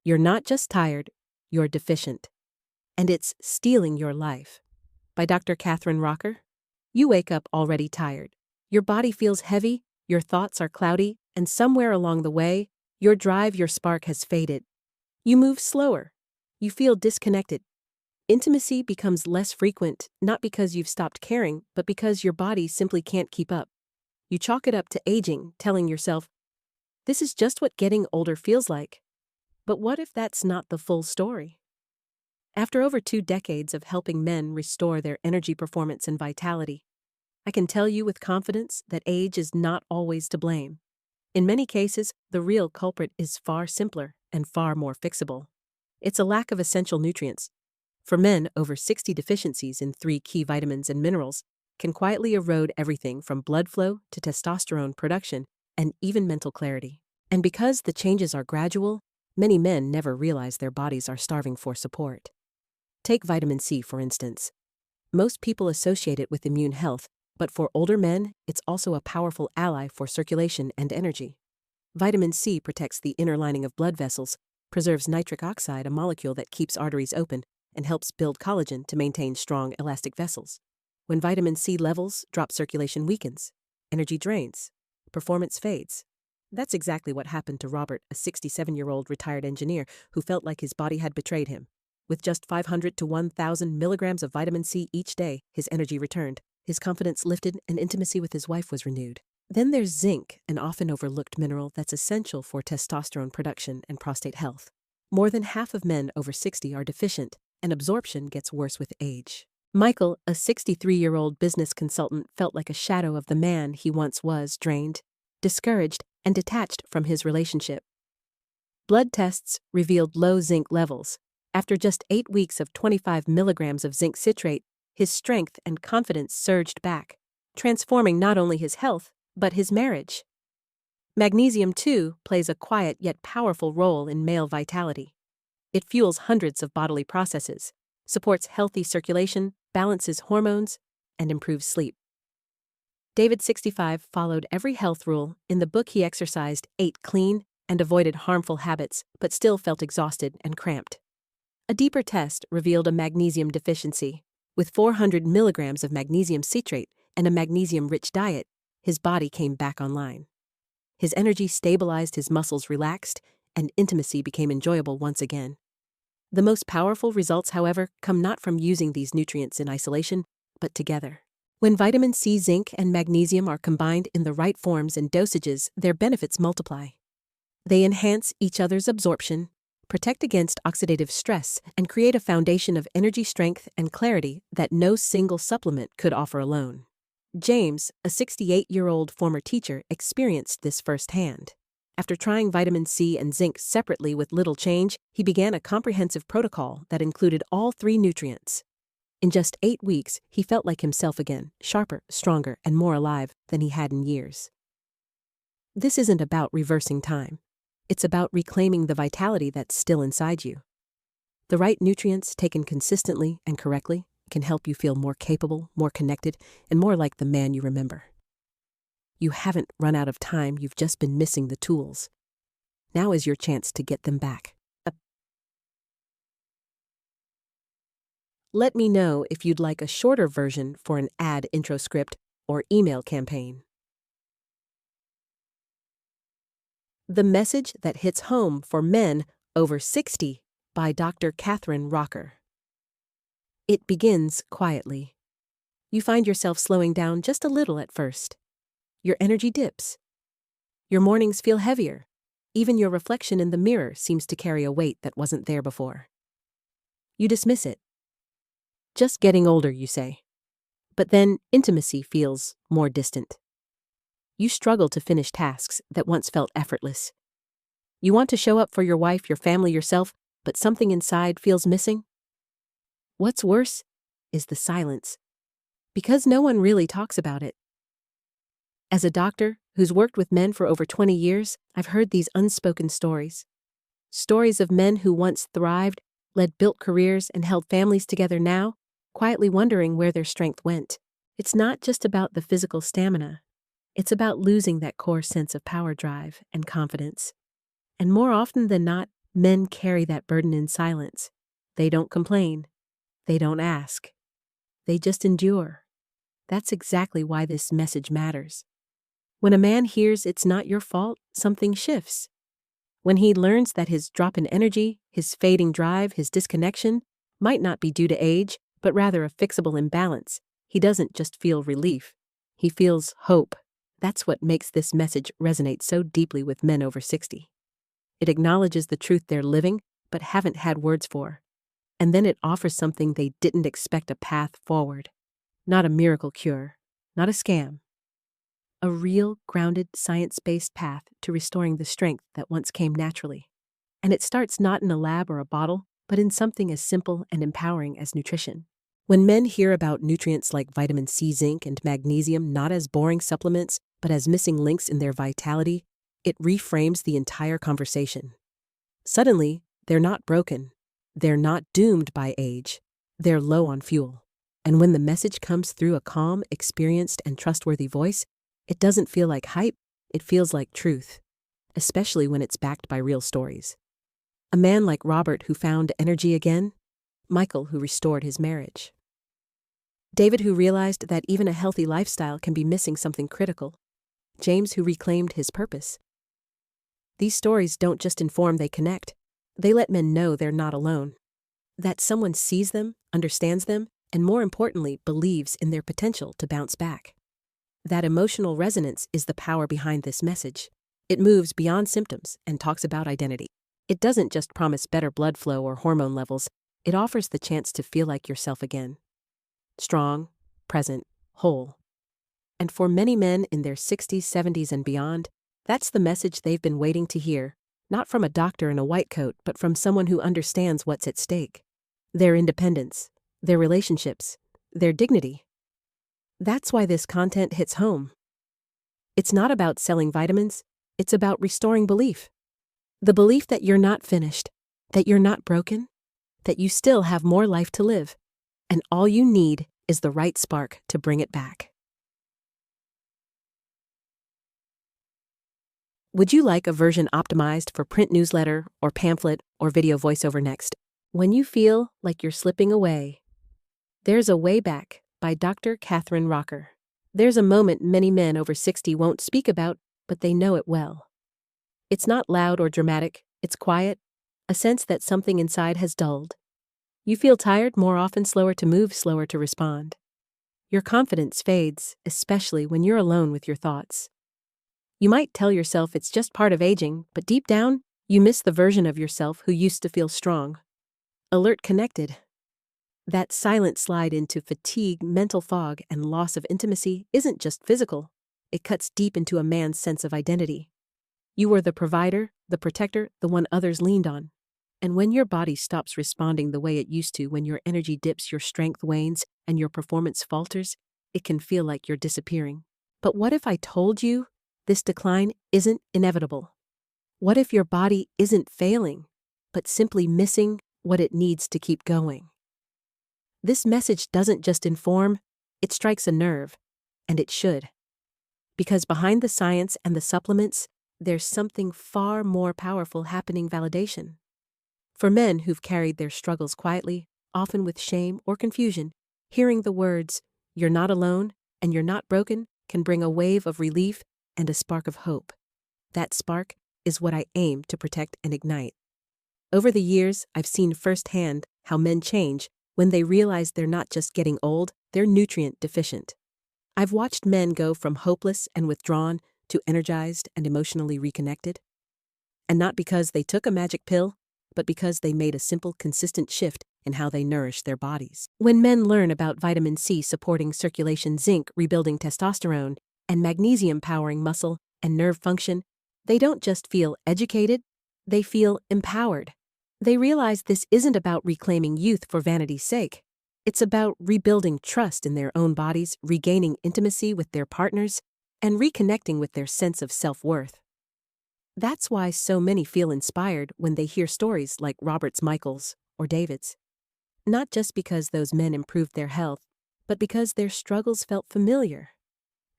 You're not just tired, you're deficient. And it's stealing your life. By Dr. Catherine Rocker. You wake up already tired. Your body feels heavy, your thoughts are cloudy, and somewhere along the way, your drive, your spark has faded. You move slower. You feel disconnected. Intimacy becomes less frequent, not because you've stopped caring, but because your body simply can't keep up. You chalk it up to aging, telling yourself, this is just what getting older feels like. But what if that's not the full story? After over 2 decades of helping men restore their energy, performance, and vitality, I can tell you with confidence that age is not always to blame. In many cases, the real culprit is far simpler and far more fixable. It's a lack of essential nutrients. For men, over 60 deficiencies in 3 key vitamins and minerals can quietly erode everything from blood flow to testosterone production and even mental clarity. And because the changes are gradual, many men never realize their bodies are starving for support. Take vitamin C, for instance. Most people associate it with immune health, but for older men, it's also a powerful ally for circulation and energy. Vitamin C protects the inner lining of blood vessels, preserves nitric oxide, a molecule that keeps arteries open, and helps build collagen to maintain strong, elastic vessels. When vitamin C levels drop, circulation weakens, energy drains, performance fades. That's exactly what happened to Robert, a 67-year-old retired engineer who felt like his body had betrayed him. With just 500 to 1,000 milligrams of vitamin C each day, his energy returned, his confidence lifted, and intimacy with his wife was renewed. Then there's zinc, an often overlooked mineral that's essential for testosterone production and prostate health. More than half of men over 60 are deficient, and absorption gets worse with age. Michael, a 63-year-old business consultant, felt like a shadow of the man he once was, drained, discouraged, and detached from his relationship. Blood tests revealed low zinc levels. After just 8 weeks of 25 milligrams of zinc citrate, his strength and confidence surged back, transforming not only his health, but his marriage. Magnesium, too, plays a quiet yet powerful role in male vitality. It fuels hundreds of bodily processes, supports healthy circulation, balances hormones, and improves sleep. David, 65, followed every health rule. In the book, he exercised, ate clean, and avoided harmful habits, but still felt exhausted and cramped. A deeper test revealed a magnesium deficiency. With 400 milligrams of magnesium citrate and a magnesium-rich diet, his body came back online. His energy stabilized, his muscles relaxed, and intimacy became enjoyable once again. The most powerful results, however, come not from using these nutrients in isolation, but together. When vitamin C, zinc, and magnesium are combined in the right forms and dosages, their benefits multiply. They enhance each other's absorption, protect against oxidative stress, and create a foundation of energy, strength, and clarity that no single supplement could offer alone. James, a 68-year-old former teacher, experienced this firsthand. After trying vitamin C and zinc separately with little change, he began a comprehensive protocol that included all 3 nutrients. In just 8 weeks, he felt like himself again, sharper, stronger, and more alive than he had in years. This isn't about reversing time. It's about reclaiming the vitality that's still inside you. The right nutrients taken consistently and correctly can help you feel more capable, more connected, and more like the man you remember. You haven't run out of time, you've just been missing the tools. Now is your chance to get them back. Let me know if you'd like a shorter version for an ad intro script or email campaign. The Message That Hits Home for Men Over 60 by Dr. Catherine Rocker. It begins quietly. You find yourself slowing down just a little at first. Your energy dips. Your mornings feel heavier. Even your reflection in the mirror seems to carry a weight that wasn't there before. You dismiss it. Just getting older, you say. But then intimacy feels more distant. You struggle to finish tasks that once felt effortless. You want to show up for your wife, your family, yourself, but something inside feels missing. What's worse is the silence, because no one really talks about it. As a doctor who's worked with men for over 20 years, I've heard these unspoken stories. Stories of men who once thrived, built careers, and held families together, now quietly wondering where their strength went. It's not just about the physical stamina. It's about losing that core sense of power, drive, and confidence. And more often than not, Men carry that burden in silence. They don't complain. They don't ask. They just endure. That's exactly why this message matters. When a man hears it's not your fault, something shifts. When he learns that his drop in energy, his fading drive, his disconnection might not be due to age, but rather a fixable imbalance, he doesn't just feel relief. He feels hope. That's what makes this message resonate so deeply with men over 60. It acknowledges the truth they're living, but haven't had words for. And then it offers something they didn't expect: a path forward. Not a miracle cure, not a scam. A real, grounded, science-based path to restoring the strength that once came naturally. And it starts not in a lab or a bottle, but in something as simple and empowering as nutrition. When men hear about nutrients like vitamin C, zinc, and magnesium not as boring supplements, but as missing links in their vitality, it reframes the entire conversation. Suddenly, they're not broken. They're not doomed by age. They're low on fuel. And when the message comes through a calm, experienced, and trustworthy voice, it doesn't feel like hype, it feels like truth, especially when it's backed by real stories. A man like Robert who found energy again, Michael who restored his marriage, David who realized that even a healthy lifestyle can be missing something critical, James who reclaimed his purpose. These stories don't just inform, they connect. They let men know they're not alone, that someone sees them, understands them, and more importantly, believes in their potential to bounce back. That emotional resonance is the power behind this message. It moves beyond symptoms and talks about identity. It doesn't just promise better blood flow or hormone levels, it offers the chance to feel like yourself again. Strong, present, whole. And for many men in their 60s, 70s, and beyond, that's the message they've been waiting to hear, not from a doctor in a white coat, but from someone who understands what's at stake. Their independence, their relationships, their dignity. That's why this content hits home. It's not about selling vitamins, it's about restoring belief. The belief that you're not finished, that you're not broken, that you still have more life to live, and all you need is the right spark to bring it back. Would you like a version optimized for print newsletter or pamphlet or video voiceover next? When you feel like you're slipping away, there's a way back by Dr. Catherine Rocker. There's a moment many men over 60 won't speak about, but they know it well. It's not loud or dramatic, it's quiet, a sense that something inside has dulled. You feel tired more often, slower to move, slower to respond. Your confidence fades, especially when you're alone with your thoughts. You might tell yourself it's just part of aging, but deep down, you miss the version of yourself who used to feel strong, alert, connected. That silent slide into fatigue, mental fog, and loss of intimacy isn't just physical. It cuts deep into a man's sense of identity. You were the provider, the protector, the one others leaned on. And when your body stops responding the way it used to, when your energy dips, your strength wanes, and your performance falters, it can feel like you're disappearing. But what if I told you this decline isn't inevitable? What if your body isn't failing, but simply missing what it needs to keep going? This message doesn't just inform, it strikes a nerve, and it should. Because behind the science and the supplements, there's something far more powerful happening: validation. For men who've carried their struggles quietly, often with shame or confusion, hearing the words, "You're not alone and you're not broken," can bring a wave of relief and a spark of hope. That spark is what I aim to protect and ignite. Over the years, I've seen firsthand how men change when they realize they're not just getting old, they're nutrient deficient. I've watched men go from hopeless and withdrawn to energized and emotionally reconnected. And not because they took a magic pill, but because they made a simple, consistent shift in how they nourish their bodies. When men learn about vitamin C supporting circulation, zinc rebuilding testosterone, and magnesium powering muscle and nerve function, they don't just feel educated, they feel empowered. They realize this isn't about reclaiming youth for vanity's sake. It's about rebuilding trust in their own bodies, regaining intimacy with their partners, and reconnecting with their sense of self-worth. That's why so many feel inspired when they hear stories like Robert's, Michael's, or David's. Not just because those men improved their health, but because their struggles felt familiar.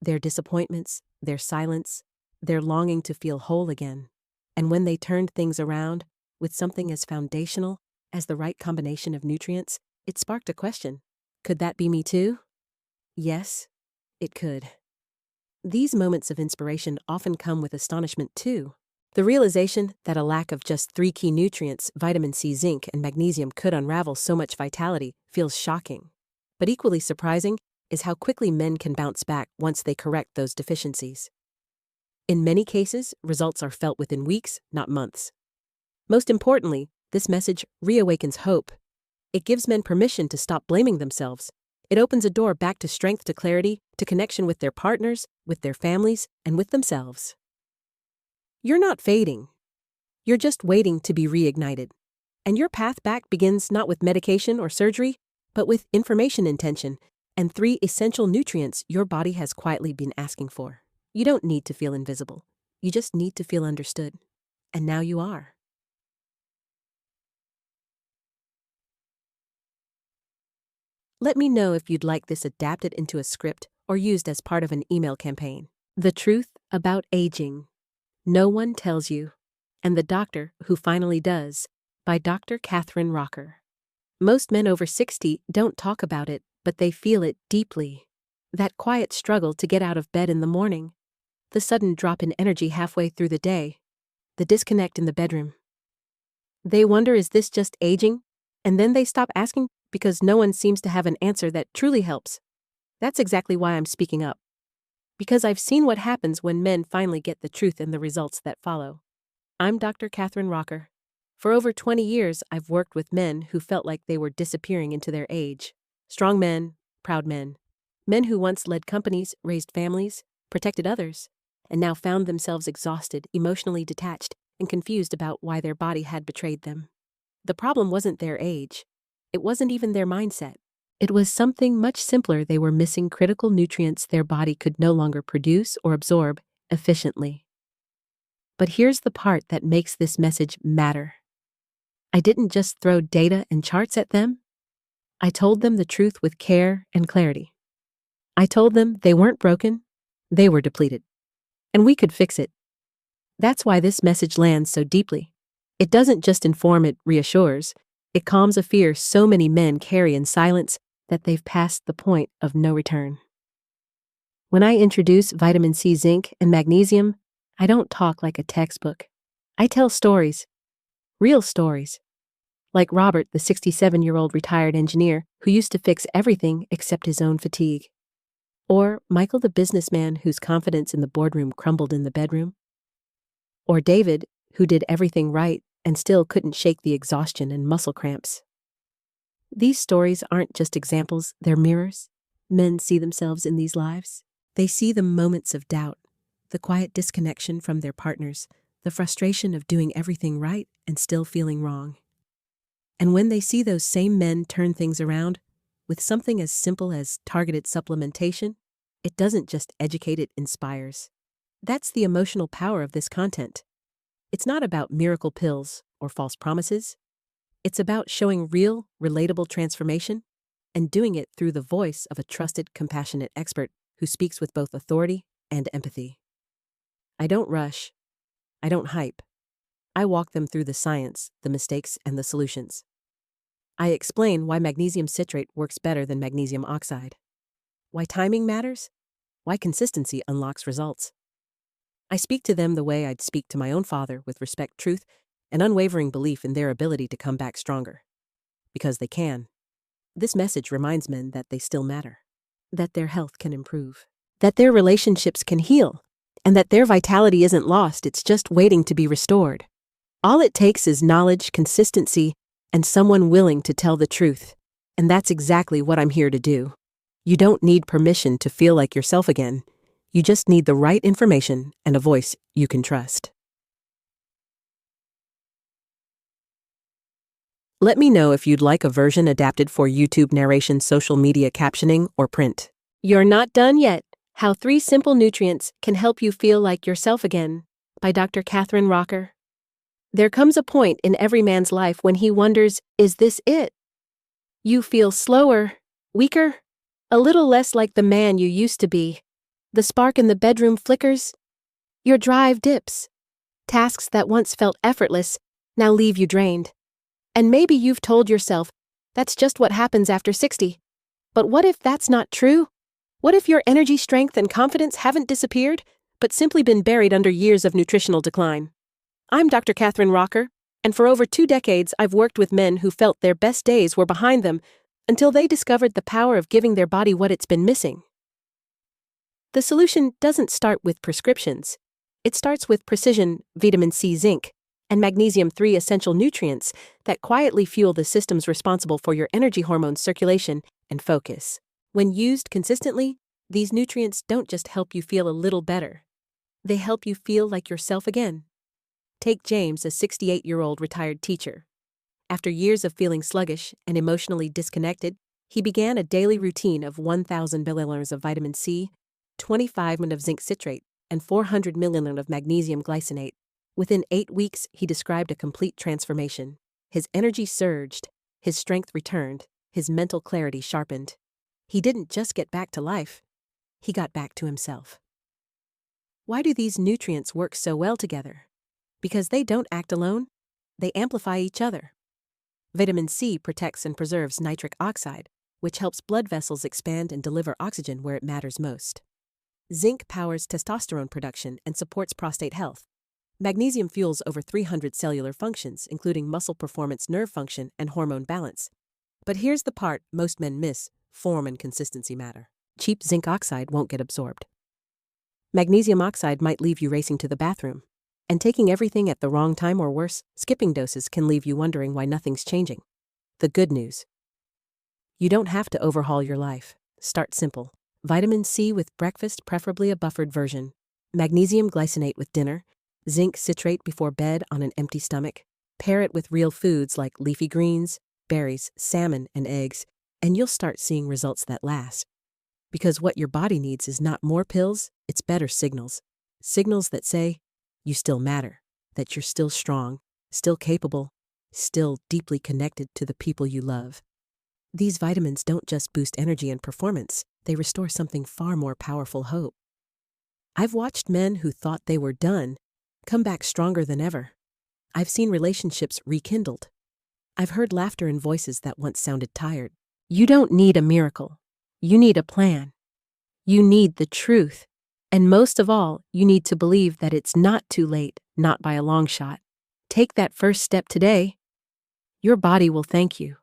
Their disappointments, their silence, their longing to feel whole again. And when they turned things around, with something as foundational as the right combination of nutrients, it sparked a question. Could that be me too? Yes, it could. These moments of inspiration often come with astonishment too. The realization that a lack of just 3 key nutrients, vitamin C, zinc, and magnesium, could unravel so much vitality feels shocking. But equally surprising is how quickly men can bounce back once they correct those deficiencies. In many cases, results are felt within weeks, not months. Most importantly, this message reawakens hope. It gives men permission to stop blaming themselves. It opens a door back to strength, to clarity, to connection with their partners, with their families, and with themselves. You're not fading. You're just waiting to be reignited. And your path back begins not with medication or surgery, but with information, intention, and 3 essential nutrients your body has quietly been asking for. You don't need to feel invisible. You just need to feel understood. And now you are. Let me know if you'd like this adapted into a script or used as part of an email campaign. The Truth About Aging. No One Tells You, and The Doctor Who Finally Does, by Dr. Catherine Rocker. Most men over 60 don't talk about it, but they feel it deeply. That quiet struggle to get out of bed in the morning, the sudden drop in energy halfway through the day, the disconnect in the bedroom. They wonder, is this just aging? And then they stop asking because no one seems to have an answer that truly helps. That's exactly why I'm speaking up. Because I've seen what happens when men finally get the truth and the results that follow. I'm Dr. Catherine Rocker. For over 20 years, I've worked with men who felt like they were disappearing into their age. Strong men, proud men. Men who once led companies, raised families, protected others, and now found themselves exhausted, emotionally detached, and confused about why their body had betrayed them. The problem wasn't their age. It wasn't even their mindset. It was something much simpler. They were missing critical nutrients their body could no longer produce or absorb efficiently. But here's the part that makes this message matter. I didn't just throw data and charts at them. I told them the truth with care and clarity. I told them they weren't broken, they were depleted. And we could fix it. That's why this message lands so deeply. It doesn't just inform, it reassures. It calms a fear so many men carry in silence that they've passed the point of no return. When I introduce vitamin C, zinc, and magnesium, I don't talk like a textbook. I tell stories, real stories. Like Robert, the 67-year-old retired engineer who used to fix everything except his own fatigue. Or Michael, the businessman whose confidence in the boardroom crumbled in the bedroom. Or David, who did everything right and still couldn't shake the exhaustion and muscle cramps. These stories aren't just examples, they're mirrors. Men see themselves in these lives. They see the moments of doubt, the quiet disconnection from their partners, the frustration of doing everything right and still feeling wrong. And when they see those same men turn things around with something as simple as targeted supplementation, it doesn't just educate, it inspires. That's the emotional power of this content. It's not about miracle pills or false promises. It's about showing real, relatable transformation and doing it through the voice of a trusted, compassionate expert who speaks with both authority and empathy. I don't rush. I don't hype. I walk them through the science, the mistakes, and the solutions. I explain why magnesium citrate works better than magnesium oxide, why timing matters, why consistency unlocks results. I speak to them the way I'd speak to my own father, with respect, truth, and unwavering belief in their ability to come back stronger. Because they can. This message reminds men that they still matter, that their health can improve, that their relationships can heal, and that their vitality isn't lost, it's just waiting to be restored. All it takes is knowledge, consistency, and someone willing to tell the truth. And that's exactly what I'm here to do. You don't need permission to feel like yourself again. You just need the right information and a voice you can trust. Let me know if you'd like a version adapted for YouTube narration, social media captioning, or print. You're Not Done Yet. How 3 Simple Nutrients Can Help You Feel Like Yourself Again, by Dr. Catherine Rocker. There comes a point in every man's life when he wonders, is this it? You feel slower, weaker, a little less like the man you used to be. The spark in the bedroom flickers. Your drive dips. Tasks that once felt effortless now leave you drained. And maybe you've told yourself, that's just what happens after 60. But what if that's not true? What if your energy, strength, and confidence haven't disappeared, but simply been buried under years of nutritional decline? I'm Dr. Catherine Rocker, and for over 2 decades I've worked with men who felt their best days were behind them until they discovered the power of giving their body what it's been missing. The solution doesn't start with prescriptions. It starts with precision, vitamin C, zinc, and magnesium, 3 essential nutrients that quietly fuel the systems responsible for your energy hormones, circulation, and focus. When used consistently, these nutrients don't just help you feel a little better. They help you feel like yourself again. Take James, a 68-year-old retired teacher. After years of feeling sluggish and emotionally disconnected, he began a daily routine of 1,000 milliliters of vitamin C, 25 mg of zinc citrate, and 400 milliliters of magnesium glycinate. Within 8 weeks, he described a complete transformation. His energy surged, his strength returned, his mental clarity sharpened. He didn't just get back to life, he got back to himself. Why do these nutrients work so well together? Because they don't act alone, they amplify each other. Vitamin C protects and preserves nitric oxide, which helps blood vessels expand and deliver oxygen where it matters most. Zinc powers testosterone production and supports prostate health. Magnesium fuels over 300 cellular functions, including muscle performance, nerve function, and hormone balance. But here's the part most men miss: form and consistency matter. Cheap zinc oxide won't get absorbed. Magnesium oxide might leave you racing to the bathroom. And taking everything at the wrong time, or worse, skipping doses, can leave you wondering why nothing's changing. The good news: you don't have to overhaul your life. Start simple. Vitamin C with breakfast, preferably a buffered version. Magnesium glycinate with dinner. Zinc citrate before bed on an empty stomach. Pair it with real foods like leafy greens, berries, salmon, and eggs, and you'll start seeing results that last. Because what your body needs is not more pills, it's better signals. Signals that say, you still matter, that you're still strong, still capable, still deeply connected to the people you love. These vitamins don't just boost energy and performance, they restore something far more powerful: hope. I've watched men who thought they were done come back stronger than ever. I've seen relationships rekindled. I've heard laughter in voices that once sounded tired. You don't need a miracle. You need a plan. You need the truth. And most of all, you need to believe that it's not too late, not by a long shot. Take that first step today. Your body will thank you.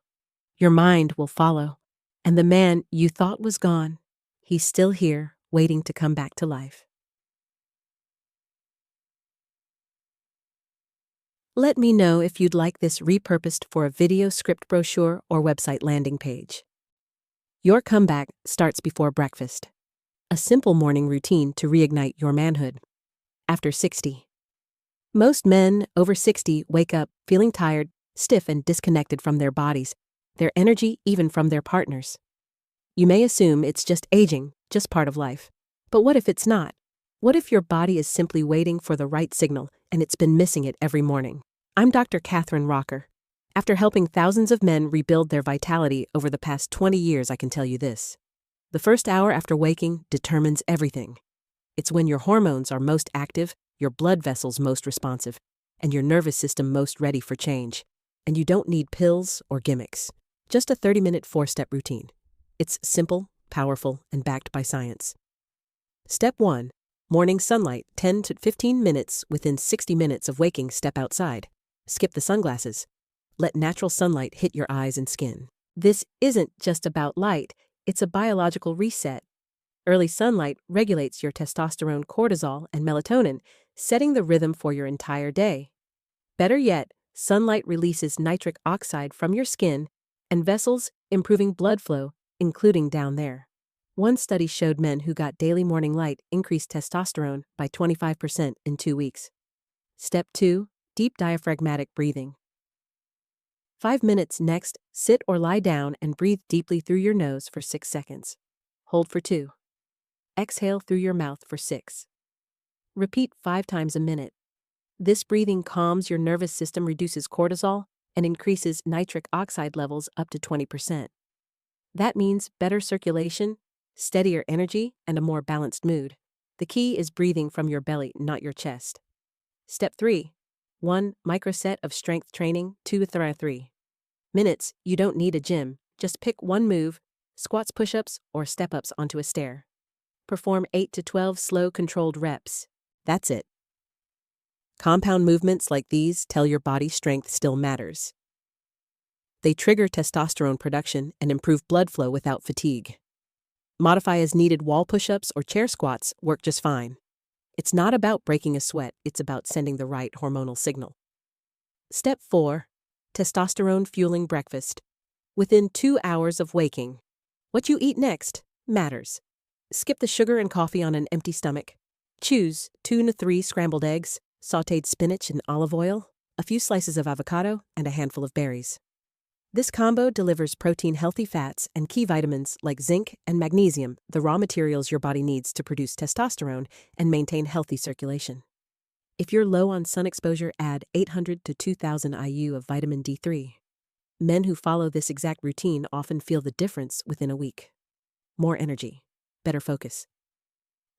Your mind will follow. And the man you thought was gone, he's still here, waiting to come back to life. Let me know if you'd like this repurposed for a video, script, brochure, or website landing page. Your comeback starts before breakfast. A simple morning routine to reignite your manhood. After 60. Most men over 60 wake up feeling tired, stiff, and disconnected from their bodies, their energy, even from their partners. You may assume it's just aging, just part of life. But what if it's not? What if your body is simply waiting for the right signal and it's been missing it every morning? I'm Dr. Catherine Rocker. After helping thousands of men rebuild their vitality over the past 20 years, I can tell you this. The first hour after waking determines everything. It's when your hormones are most active, your blood vessels most responsive, and your nervous system most ready for change. And you don't need pills or gimmicks. Just a 30-minute 4-step routine. It's simple, powerful, and backed by science. Step 1. Morning sunlight, 10 to 15 minutes within 60 minutes of waking. Step outside. Skip the sunglasses. Let natural sunlight hit your eyes and skin. This isn't just about light, it's a biological reset. Early sunlight regulates your testosterone, cortisol, and melatonin, setting the rhythm for your entire day. Better yet, sunlight releases nitric oxide from your skin and vessels, improving blood flow, including down there. One study showed men who got daily morning light increased testosterone by 25% in 2 weeks. Step 2. Deep diaphragmatic breathing. 5 minutes next, sit or lie down and breathe deeply through your nose for 6 seconds. Hold for 2. Exhale through your mouth for 6. Repeat 5 times a minute. This breathing calms your nervous system, reduces cortisol, and increases nitric oxide levels up to 20%. That means better circulation, steadier energy, and a more balanced mood. The key is breathing from your belly, not your chest. Step 3. 1 microset of strength training, 2 to 3 minutes. You don't need a gym. Just pick one move, squats, push-ups, or step-ups onto a stair. Perform 8 to 12 slow, controlled reps. That's it. Compound movements like these tell your body strength still matters. They trigger testosterone production and improve blood flow without fatigue. Modify as needed wall push-ups or chair squats work just fine. It's not about breaking a sweat, it's about sending the right hormonal signal. Step 4. Testosterone fueling breakfast. Within 2 hours of waking, what you eat next matters. Skip the sugar and coffee on an empty stomach. Choose 2 to 3 scrambled eggs, sautéed spinach and olive oil, a few slices of avocado, and a handful of berries. This combo delivers protein-healthy fats and key vitamins like zinc and magnesium, the raw materials your body needs to produce testosterone and maintain healthy circulation. If you're low on sun exposure, add 800 to 2,000 IU of vitamin D3. Men who follow this exact routine often feel the difference within a week. More energy, better focus,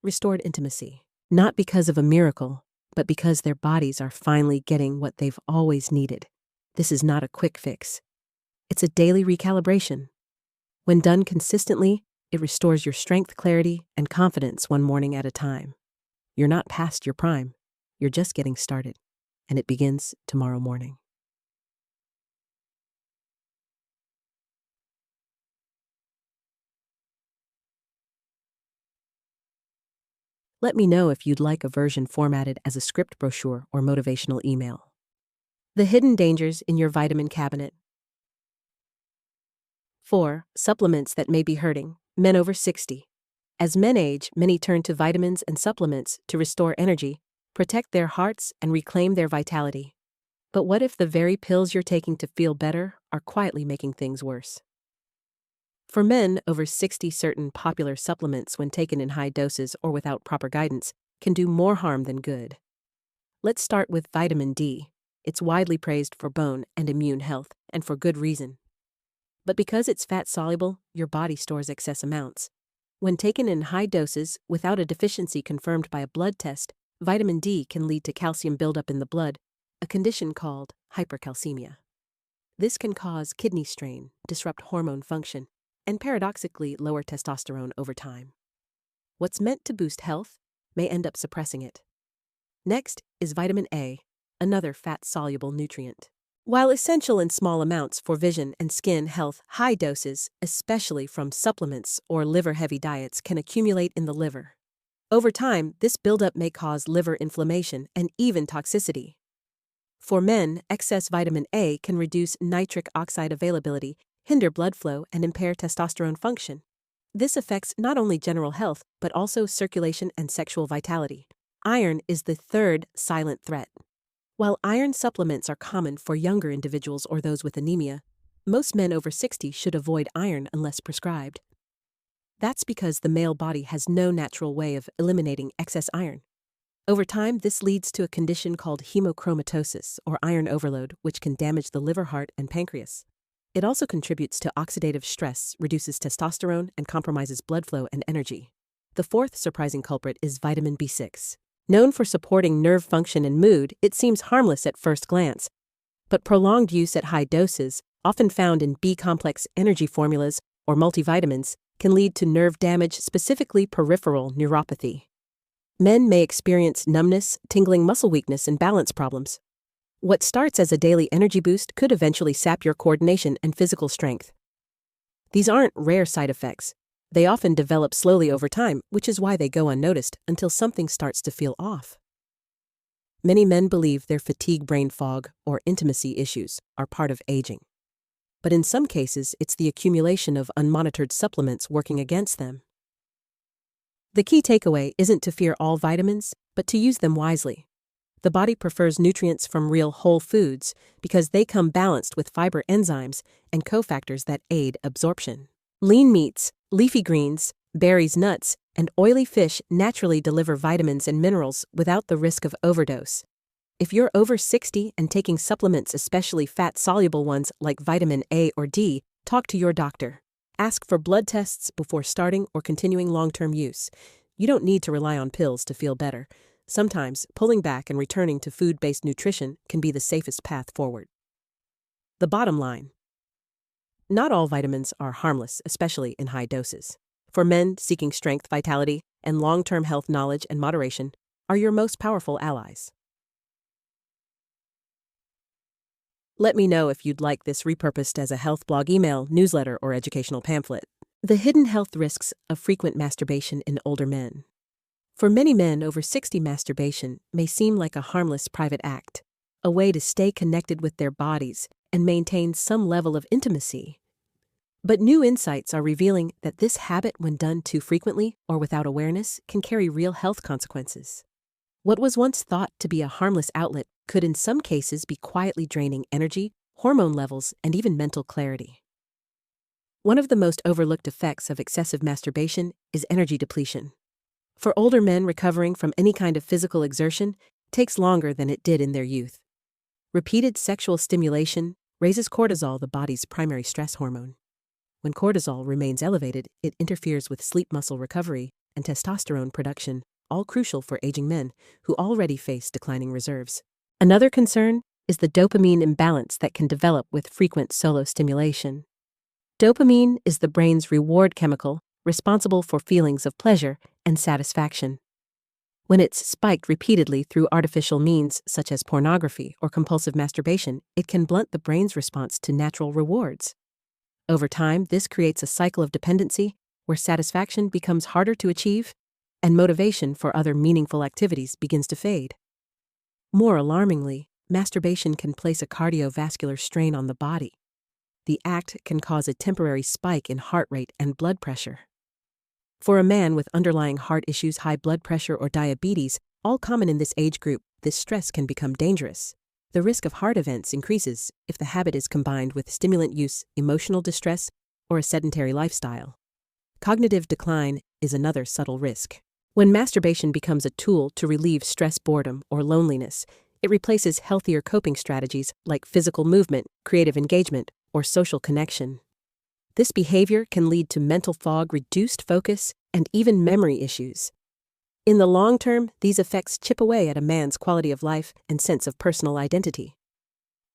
restored intimacy. Not because of a miracle, but because their bodies are finally getting what they've always needed. This is not a quick fix. It's a daily recalibration. When done consistently, it restores your strength, clarity, and confidence one morning at a time. You're not past your prime. You're just getting started, and it begins tomorrow morning. Let me know if you'd like a version formatted as a script brochure or motivational email. The hidden dangers in your vitamin cabinet. 4. Supplements that may be hurting men over 60. As men age, many turn to vitamins and supplements to restore energy, protect their hearts, and reclaim their vitality. But what if the very pills you're taking to feel better are quietly making things worse? For men over 60, certain popular supplements, when taken in high doses or without proper guidance, can do more harm than good. Let's start with vitamin D. It's widely praised for bone and immune health, and for good reason. But because it's fat-soluble, your body stores excess amounts. When taken in high doses without a deficiency confirmed by a blood test, vitamin D can lead to calcium buildup in the blood, a condition called hypercalcemia. This can cause kidney strain, disrupt hormone function, and paradoxically lower testosterone over time. What's meant to boost health may end up suppressing it. Next is vitamin A, another fat-soluble nutrient. While essential in small amounts for vision and skin health, high doses, especially from supplements or liver-heavy diets, can accumulate in the liver. Over time, this buildup may cause liver inflammation and even toxicity. For men, excess vitamin A can reduce nitric oxide availability, hinder blood flow, and impair testosterone function. This affects not only general health, but also circulation and sexual vitality. Iron is the third silent threat. While iron supplements are common for younger individuals or those with anemia, most men over 60 should avoid iron unless prescribed. That's because the male body has no natural way of eliminating excess iron. Over time, this leads to a condition called hemochromatosis, or iron overload, which can damage the liver, heart, and pancreas. It also contributes to oxidative stress, reduces testosterone, and compromises blood flow and energy. The fourth surprising culprit is vitamin B6. Known for supporting nerve function and mood, it seems harmless at first glance. But prolonged use at high doses, often found in B-complex energy formulas or multivitamins, can lead to nerve damage, specifically peripheral neuropathy. Men may experience numbness, tingling, muscle weakness, and balance problems. What starts as a daily energy boost could eventually sap your coordination and physical strength. These aren't rare side effects. They often develop slowly over time, which is why they go unnoticed until something starts to feel off. Many men believe their fatigue, brain fog, or intimacy issues are part of aging. But in some cases, it's the accumulation of unmonitored supplements working against them. The key takeaway isn't to fear all vitamins, but to use them wisely. The body prefers nutrients from real whole foods because they come balanced with fiber, enzymes, and cofactors that aid absorption. Lean meats, leafy greens, berries, nuts, and oily fish naturally deliver vitamins and minerals without the risk of overdose. If you're over 60 and taking supplements, especially fat-soluble ones like vitamin A or D, talk to your doctor. Ask for blood tests before starting or continuing long-term use. You don't need to rely on pills to feel better. Sometimes, pulling back and returning to food-based nutrition can be the safest path forward. The bottom line: not all vitamins are harmless, especially in high doses. For men seeking strength, vitality, and long-term health, knowledge and moderation are your most powerful allies. Let me know if you'd like this repurposed as a health blog, email, newsletter, or educational pamphlet. The hidden health risks of frequent masturbation in older men. For many men over 60, masturbation may seem like a harmless private act, a way to stay connected with their bodies and maintain some level of intimacy. But new insights are revealing that this habit, when done too frequently or without awareness, can carry real health consequences. What was once thought to be a harmless outlet could in some cases be quietly draining energy, hormone levels, and even mental clarity. One of the most overlooked effects of excessive masturbation is energy depletion. For older men, recovering from any kind of physical exertion takes longer than it did in their youth. Repeated sexual stimulation raises cortisol, the body's primary stress hormone. When cortisol remains elevated, it interferes with sleep, muscle recovery, and testosterone production, all crucial for aging men who already face declining reserves. Another concern is the dopamine imbalance that can develop with frequent solo stimulation. Dopamine is the brain's reward chemical, responsible for feelings of pleasure and satisfaction. When it's spiked repeatedly through artificial means such as pornography or compulsive masturbation, it can blunt the brain's response to natural rewards. Over time, this creates a cycle of dependency where satisfaction becomes harder to achieve and motivation for other meaningful activities begins to fade. More alarmingly, masturbation can place a cardiovascular strain on the body. The act can cause a temporary spike in heart rate and blood pressure. For a man with underlying heart issues, high blood pressure, or diabetes, all common in this age group, this stress can become dangerous. The risk of heart events increases if the habit is combined with stimulant use, emotional distress, or a sedentary lifestyle. Cognitive decline is another subtle risk. When masturbation becomes a tool to relieve stress, boredom, or loneliness, it replaces healthier coping strategies like physical movement, creative engagement, or social connection. This behavior can lead to mental fog, reduced focus, and even memory issues. In the long term, these effects chip away at a man's quality of life and sense of personal identity.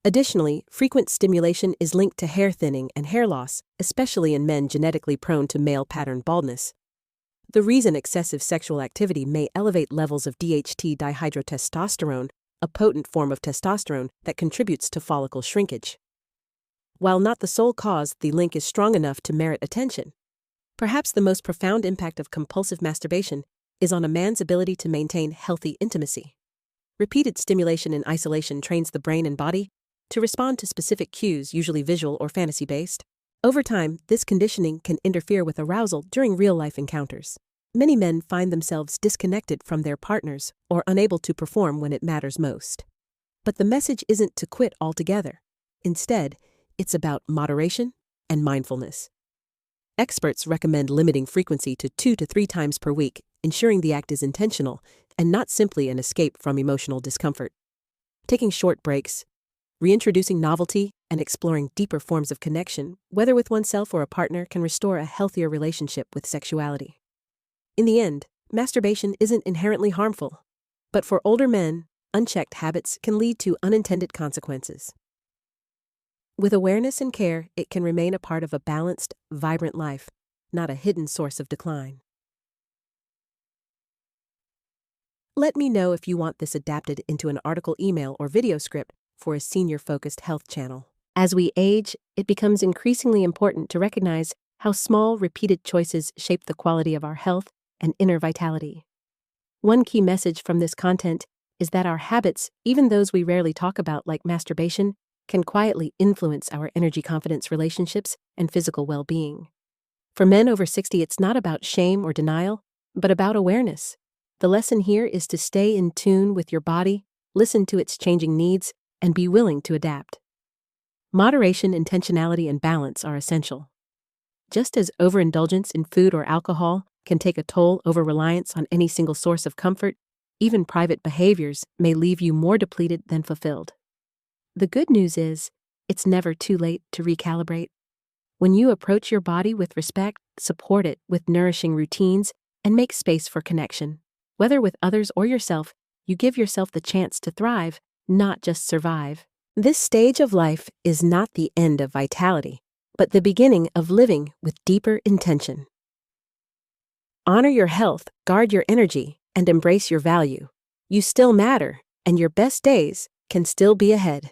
Additionally, frequent stimulation is linked to hair thinning and hair loss, especially in men genetically prone to male pattern baldness. The reason: excessive sexual activity may elevate levels of DHT, dihydrotestosterone, a potent form of testosterone that contributes to follicle shrinkage. While not the sole cause, the link is strong enough to merit attention. Perhaps the most profound impact of compulsive masturbation is on a man's ability to maintain healthy intimacy. Repeated stimulation in isolation trains the brain and body to respond to specific cues, usually visual or fantasy-based. Over time, this conditioning can interfere with arousal during real-life encounters. Many men find themselves disconnected from their partners or unable to perform when it matters most. But the message isn't to quit altogether. Instead, it's about moderation and mindfulness. Experts recommend limiting frequency to 2 to 3 times per week, ensuring the act is intentional and not simply an escape from emotional discomfort. Taking short breaks, reintroducing novelty, and exploring deeper forms of connection, whether with oneself or a partner, can restore a healthier relationship with sexuality. In the end, masturbation isn't inherently harmful, but for older men, unchecked habits can lead to unintended consequences. With awareness and care, it can remain a part of a balanced, vibrant life, not a hidden source of decline. Let me know if you want this adapted into an article, email, or video script for a senior-focused health channel. As we age, it becomes increasingly important to recognize how small, repeated choices shape the quality of our health and inner vitality. One key message from this content is that our habits, even those we rarely talk about like masturbation, can quietly influence our energy, confidence, relationships, and physical well-being. For men over 60, it's not about shame or denial, but about awareness. The lesson here is to stay in tune with your body, listen to its changing needs, and be willing to adapt. Moderation, intentionality, and balance are essential. Just as overindulgence in food or alcohol can take a toll, over-reliance on any single source of comfort, even private behaviors may leave you more depleted than fulfilled. The good news is, it's never too late to recalibrate. When you approach your body with respect, support it with nourishing routines, and make space for connection, whether with others or yourself, You give yourself the chance to thrive, not just survive. This stage of life is not the end of vitality, but the beginning of living with deeper intention. Honor your health, guard your energy, and embrace your value. You still matter, and your best days can still be ahead.